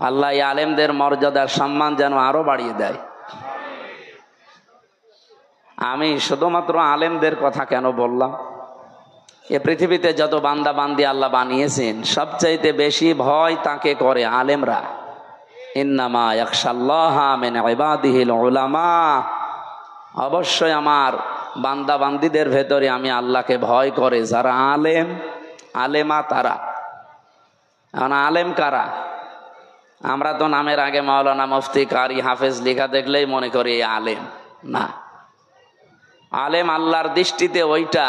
আল্লাহ এই আলেমদের মর্যাদার সম্মান যেন আরো বাড়িয়ে দেয়। আমি শুধুমাত্র আলেমদের কথা কেন বললাম, এ পৃথিবীতে যত বান্দা বান্দি আল্লাহ বানিয়েছেন সবচাইতে বেশি ভয় তাকে করে আলেমরা। ইন্নামা ইয়াখশাল্লাহা মিন ইবাদিহিল উলামা, অবশ্যই আমার বান্দা বান্দিদের ভেতরে আমি আল্লাহকে ভয় করে যারা আলেম আলেমা তারা। এখন আলেম কারা? আমরা তো নামের আগে মাওলানা মুফতি কারি হাফেজ লেখা দেখলেই মনে করি আলেম। না, আলেম আল্লাহর দৃষ্টিতে ওইটা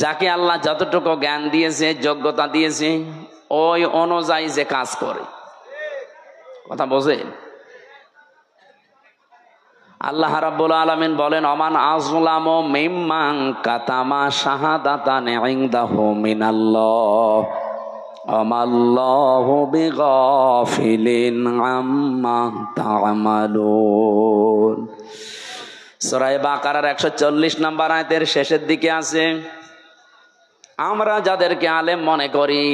যাকে আল্লাহ যতটুকু জ্ঞান দিয়েছে যোগ্যতা দিয়েছে ওই অনুযায়ী যে কাজ করে। কথা বোঝেন? আল্লাহ রাব্বুল আলামিন বলেন, অমান আযলামু মিম্মান কাতামা শাহাদাতান ইনদাহু মিনাল্লাহ আমাল্লাহু বিগাফিলিন আম্মা তা'মালুন। সূরা বাকারার 140 নম্বর আয়াতের শেষের দিকে আছে, আমরা যাদেরকে আলেম মনে করি,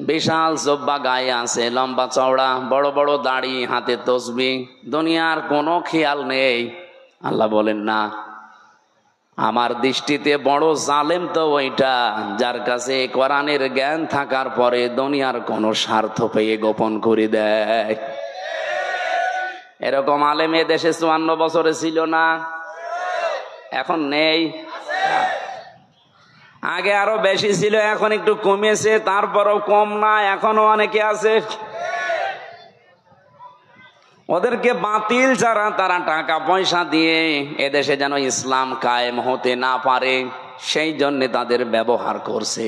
বিশাল জব্বা গায়ে আছে, লম্বা চওড়া, বড় বড় দাড়ি, হাতে তসবিহ, দুনিয়ার কোনো খেয়াল নেই। আল্লাহ বলেন না, আমার দৃষ্টিতে বড় জালেম তো ওইটা যার কাছে কোরআনের জ্ঞান থাকার পরে দুনিয়ার কোনো স্বার্থ পেয়ে গোপন করে দেয়। এরকম আলেম এ দেশে 54 বছরে ছিল না? এখন নেই? আগে আরো বেশি ছিল, এখন একটু কমেছে, তারপরও কম না, এখনো অনেকে আছে। ওদেরকে বাতিল ছাড়া তারা টাকা পয়সা দিয়ে এদেশে যেন ইসলাম কায়েম হতে না পারে সেই জন্য তাদের ব্যবহার করছে।